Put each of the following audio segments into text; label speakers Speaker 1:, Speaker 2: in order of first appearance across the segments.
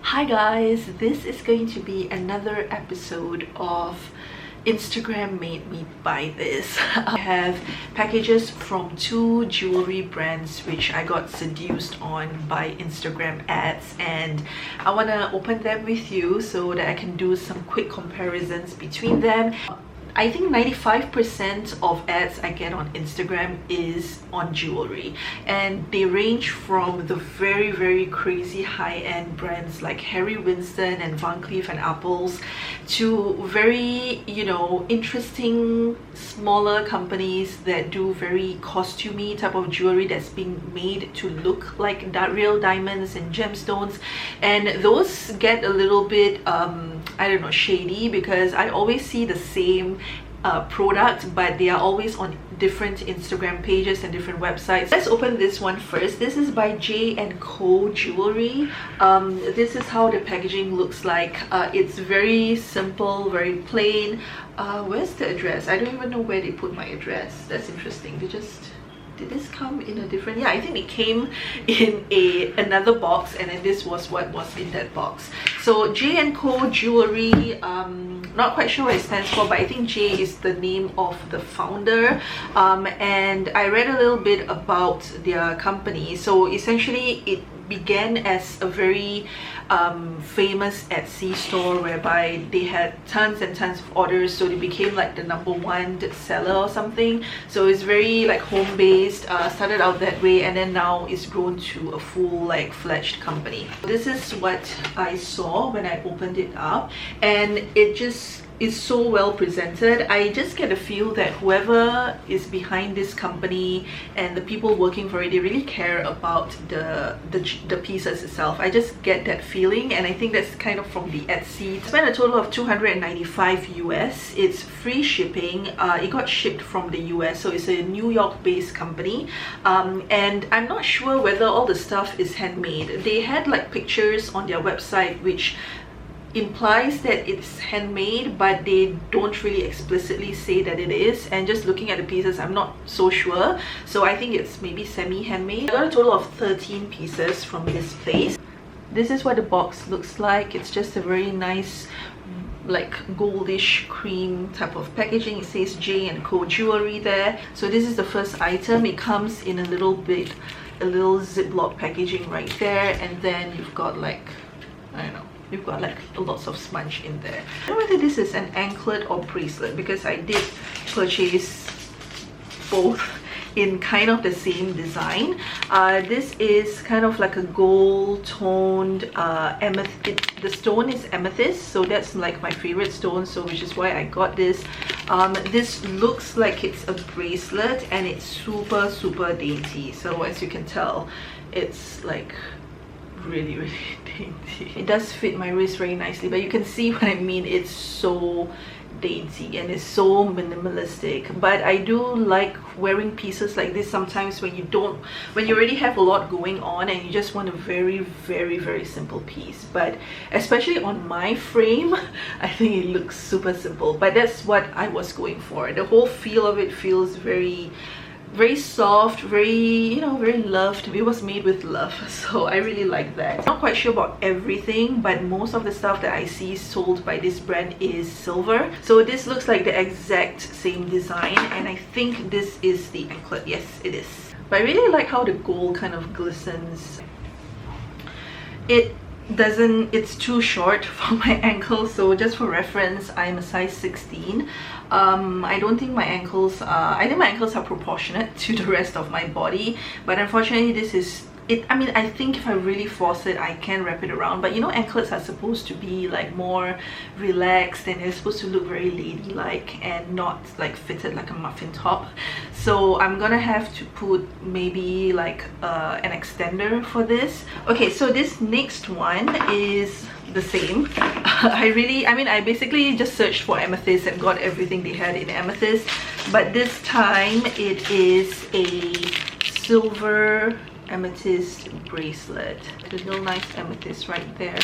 Speaker 1: Hi guys, this is going to be another episode of Instagram made me buy this. I have packages from two jewelry brands which I got seduced on by Instagram ads, and I want to open them with you so that I can do some quick comparisons between them. I think 95% of ads I get on Instagram is on jewelry, and they range from the very crazy high-end brands like Harry Winston and Van Cleef and Arpels to very, interesting smaller companies that do very costumey type of jewelry that's being made to look like real diamonds and gemstones. And those get a little bit I don't know, shady, because I always see the same product, but they are always on different Instagram pages and different websites. Let's open this one first. This is by J&CO jewelry. This is how the packaging looks like. It's very simple, very plain. Where's the address? I don't even know where they put my address. That's interesting. Did this come in a different... Yeah, I think it came in another box, and then this was what was in that box. So J&CO jewelry, not quite sure what it stands for, but I think J is the name of the founder. And I read a little bit about their company. So essentially it began as a very famous Etsy store whereby they had tons and tons of orders, so they became like the #1 seller or something. So it's very like home-based, started out that way, and then now it's grown to a full like fledged company. This is what I saw when I opened it up, and it just is so well presented. I just get a feel that whoever is behind this company and the people working for it, they really care about the pieces itself. I just get that feeling, and I think that's kind of from the Etsy. I spent a total of $295 US. It's free shipping. It got shipped from the US, so it's a New York based company, and I'm not sure whether all the stuff is handmade. They had like pictures on their website which implies that it's handmade, but they don't really explicitly say that it is, and just looking at the pieces I'm not so sure, so I think it's maybe semi-handmade. I got a total of 13 pieces from this place. This is what the box looks like. It's just a very nice like goldish cream type of packaging. It says J&CO jewelry there. So this is the first item. It comes in a little Ziploc packaging right there, and then you've got like, I don't know, you've got like lots of smudge in there. I don't know whether this is an anklet or bracelet, because I did purchase both in kind of the same design. This is kind of like a gold toned amethyst. The stone is amethyst, so that's like my favorite stone, so which is why I got this. This looks like it's a bracelet, and it's super dainty. So as you can tell, it's like really dainty. It does fit my wrist very nicely, but you can see what I mean. It's so dainty and it's so minimalistic. But I do like wearing pieces like this sometimes when you already have a lot going on and you just want a very simple piece. But especially on my frame, I think it looks super simple, but that's what I was going for. The whole feel of it feels very soft, very loved. It was made with love, so I really like that. Not quite sure about everything, but most of the stuff that I see sold by this brand is silver. So this looks like the exact same design, and I think this is the anklet. Yes, it is. But I really like how the gold kind of glistens. It's too short for my ankle, so just for reference, I'm a size 16. I don't think my ankles are, I think my ankles are proportionate to the rest of my body, but unfortunately this is it. I mean, I think if I really force it, I can wrap it around, but anklets are supposed to be like more relaxed, and they're supposed to look very ladylike and not like fitted like a muffin top. So I'm gonna have to put maybe like an extender for this. Okay, so this next one is the same. I basically just searched for amethyst and got everything they had in amethyst, but this time it is a silver amethyst bracelet. There's no nice amethyst right there,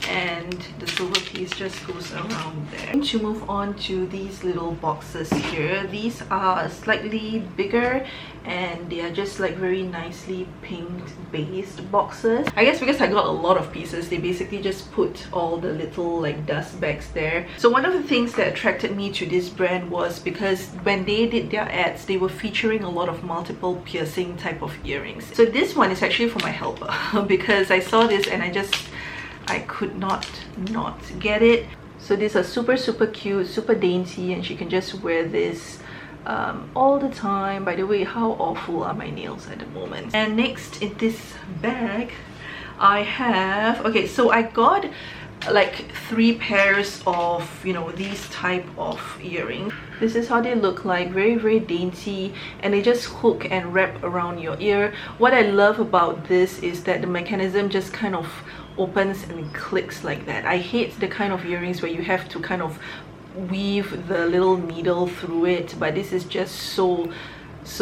Speaker 1: and the silver piece just goes around there. To move on to these little boxes here, these are slightly bigger and they are just like very nicely pink based boxes. I guess because I got a lot of pieces, they basically just put all the little like dust bags there. So one of the things that attracted me to this brand was because when they did their ads, they were featuring a lot of multiple piercing type of earrings. So this one is actually for my helper because I saw this and I could not get it. So these are super cute, super dainty, and she can just wear this all the time. By the way, how awful are my nails at the moment? And next in this bag I have, okay, so I got like 3 pairs of, you know, these type of earrings. This is how they look like, very dainty, and they just hook and wrap around your ear. What I love about this is that the mechanism just kind of opens and clicks like that. I hate the kind of earrings where you have to kind of weave the little needle through it, but this is just so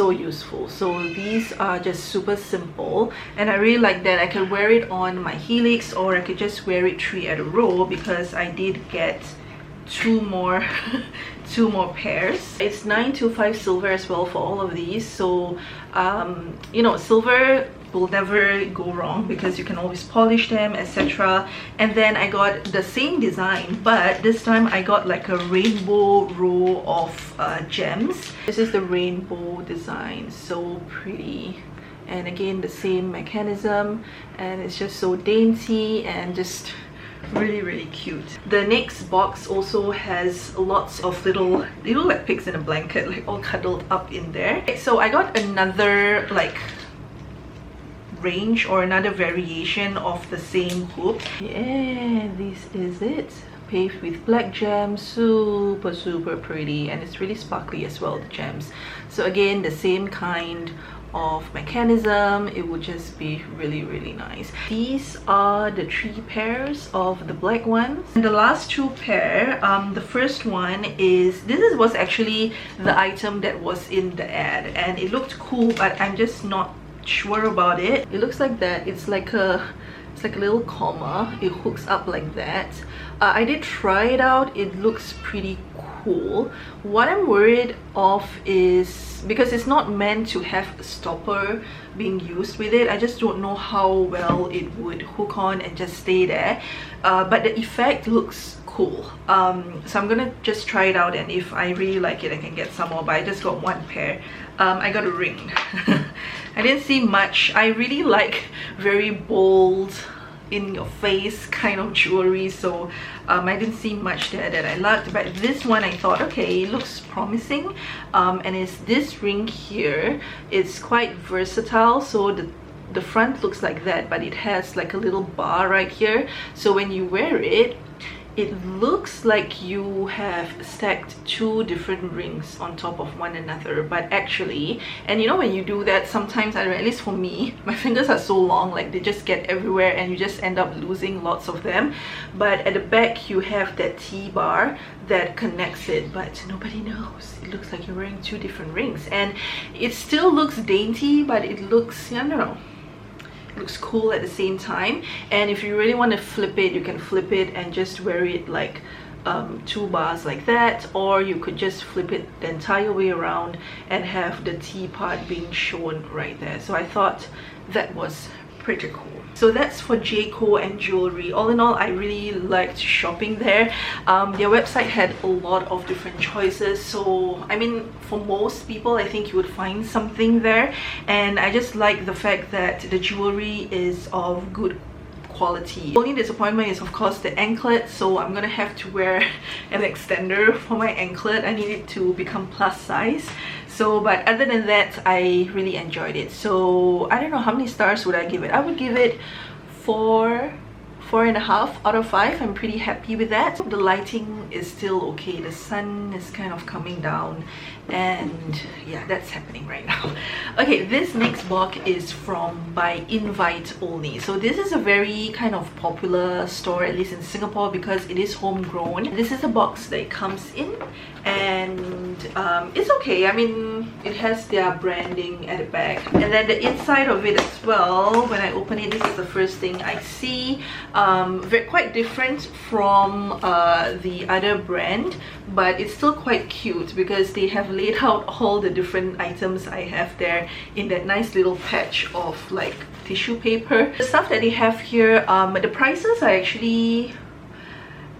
Speaker 1: useful. So these are just super simple, and I really like that. I can wear it on my helix, or I could just wear it 3 at a row because I did get 2 more pairs. It's 925 silver as well for all of these, so you know, silver will never go wrong because you can always polish them, etc. And then I got the same design, but this time I got like a rainbow row of gems. This is the rainbow design, so pretty, and again the same mechanism, and it's just so dainty and just really cute. The next box also has lots of little like pigs in a blanket, like all cuddled up in there. So I got another like range or another variation of the same hoop. Yeah, this is it, paved with black gems, super pretty, and it's really sparkly as well, the gems. So again, the same kind of mechanism, it would just be really nice. These are the 3 pairs of the black ones, and the last 2 pair, the first one is, was actually the item that was in the ad, and it looked cool, but I'm just not sure about it. It looks like that. It's like a little comma. It hooks up like that. I did try it out. It looks pretty cool. What I'm worried of is because it's not meant to have a stopper being used with it. I just don't know how well it would hook on and just stay there, but the effect looks cool. So I'm gonna just try it out, and if I really like it I can get some more, but I just got 1 pair. I got a ring. I didn't see much. I really like very bold, in your face kind of jewelry, so I didn't see much there that I liked, but this one I thought, okay, it looks promising. And it's this ring here. It's quite versatile, so the front looks like that, but it has like a little bar right here, so when you wear it, it looks like you have stacked 2 different rings on top of one another, but actually, and you know, when you do that, sometimes, I don't know, at least for me, my fingers are so long, like they just get everywhere and you just end up losing lots of them. But at the back you have that T-bar that connects it, but nobody knows. It looks like you're wearing 2 different rings, and it still looks dainty, but it looks, I don't know, looks cool at the same time. And if you really want to flip it, you can flip it and just wear it like 2 bars like that, or you could just flip it the entire way around and have the T part being shown right there. So I thought that was pretty cool. So that's for J&CO and jewelry. All in all, I really liked shopping there. Their website had a lot of different choices, so I mean, for most people I think you would find something there, and I just like the fact that the jewelry is of good quality. The only disappointment is of course the anklet, so I'm gonna have to wear an extender for my anklet. I need it to become plus size. So, but other than that, I really enjoyed it. So I don't know, how many stars would I give it? I would give it 4.5 out of 5. I'm pretty happy with that. The lighting is still okay. The sun is kind of coming down, and yeah, that's happening right now. Okay, this next box is from By Invite Only. So this is a very kind of popular store, at least in Singapore, because it is homegrown. This is the box that it comes in, and it's okay. I mean, it has their branding at the back, and then the inside of it as well. When I open it, this is the first thing I see. quite different from the other brand, but it's still quite cute because they have laid out all the different items I have there in that nice little patch of like tissue paper. The stuff that they have here, the prices are actually,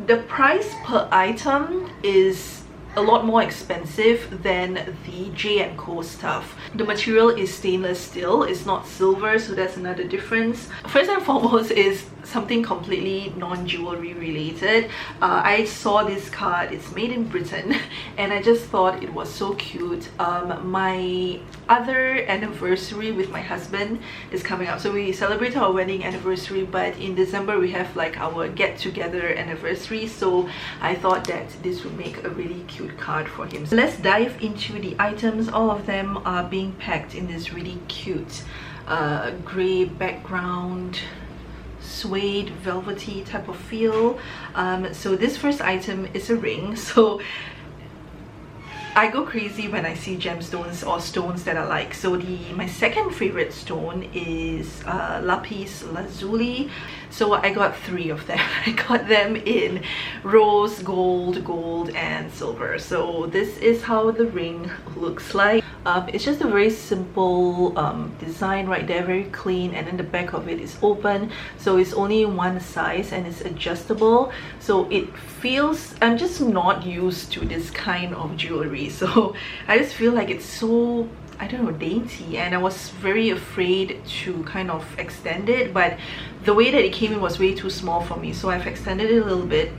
Speaker 1: the price per item is a lot more expensive than the J&CO stuff. The material is stainless steel, it's not silver, so that's another difference. First and foremost is something completely non-jewelry related. I saw this card, it's made in Britain, and I just thought it was so cute. My other anniversary with my husband is coming up, so we celebrate our wedding anniversary, but in December we have like our get-together anniversary, so I thought that this would make a really cute card for him. So let's dive into the items. All of them are being packed in this really cute gray background, suede velvety type of feel. So this first item is a ring. So I go crazy when I see gemstones or stones that I like. So my second favorite stone is lapis lazuli. So I got 3 of them. I got them in rose, gold, and silver. So this is how the ring looks like. It's just a very simple design right there, very clean, and then the back of it is open, so it's only one size and it's adjustable. So it feels, I'm just not used to this kind of jewelry, so I just feel like it's so, I don't know, dainty, and I was very afraid to kind of extend it, but the way that it came in was way too small for me, so I've extended it a little bit,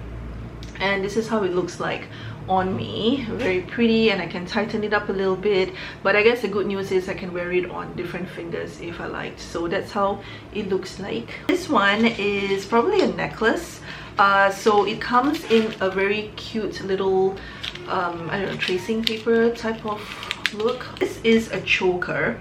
Speaker 1: and this is how it looks like on me. Very pretty, and I can tighten it up a little bit, but I guess the good news is I can wear it on different fingers if I liked. So that's how it looks like. This one is probably a necklace. So it comes in a very cute little I don't know, tracing paper type of look. This is a choker,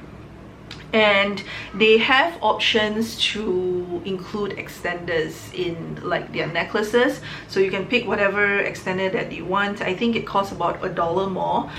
Speaker 1: and they have options to include extenders in like their necklaces, so you can pick whatever extender that you want. I think it costs about $1 more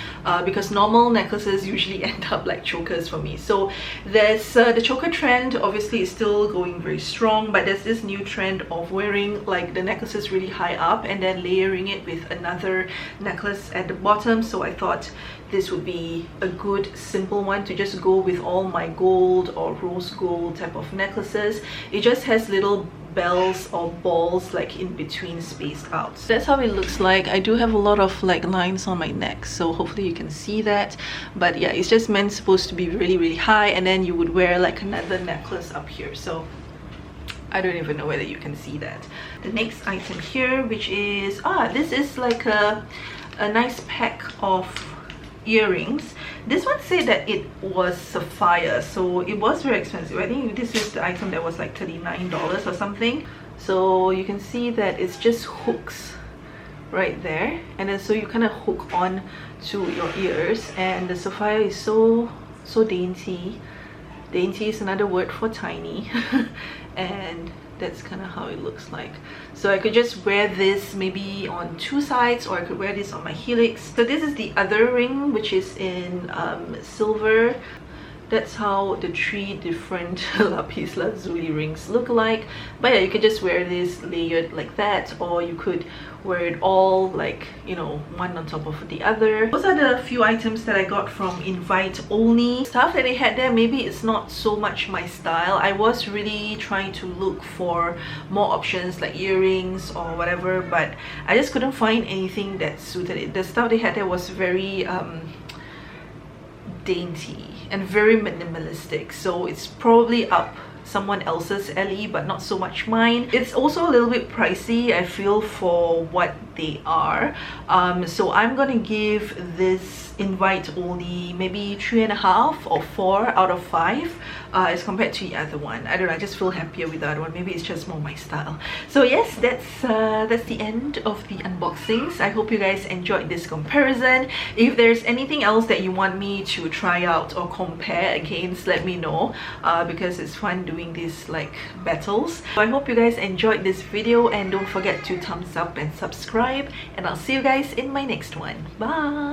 Speaker 1: because normal necklaces usually end up like chokers for me. So there's the choker trend obviously is still going very strong, but there's this new trend of wearing like the necklaces really high up and then layering it with another necklace at the bottom. So I thought this would be a good simple one to just go with all my gold or rose gold type of necklaces. It just has little bells or balls like in between spaced out. So that's how it looks like. I do have a lot of like lines on my neck, so hopefully you can see that. But yeah, it's just meant supposed to be really high, and then you would wear like another necklace up here. So I don't even know whether you can see that. The next item here, which is this is like a nice pack of earrings. This one said that it was sapphire, so it was very expensive. I think this is the item that was like $39 or something. So you can see that it's just hooks right there, and then so you kind of hook on to your ears, and the sapphire is so dainty. Dainty is another word for tiny. And that's kind of how it looks like. So I could just wear this maybe on 2 sides, or I could wear this on my helix. So this is the other ring, which is in silver. That's how the 3 different lapis lazuli rings look like. But yeah, you could just wear this layered like that, or you could wear it all like, you know, one on top of the other. Those are the few items that I got from invite only. Stuff that they had there, maybe it's not so much my style. I was really trying to look for more options like earrings or whatever, but I just couldn't find anything that suited it. The stuff they had there was very dainty and very minimalistic, so it's probably up someone else's alley but not so much mine. It's also a little bit pricey, I feel, for what they are. So I'm gonna give this invite only maybe 3.5 or 4 out of 5 as compared to the other one. I don't know, I just feel happier with the other one. Maybe it's just more my style. So yes, that's the end of the unboxings. I hope you guys enjoyed this comparison. If there's anything else that you want me to try out or compare against, let me know, because it's fun doing these like battles. So I hope you guys enjoyed this video, and don't forget to thumbs up and subscribe, and I'll see you guys in my next one. Bye.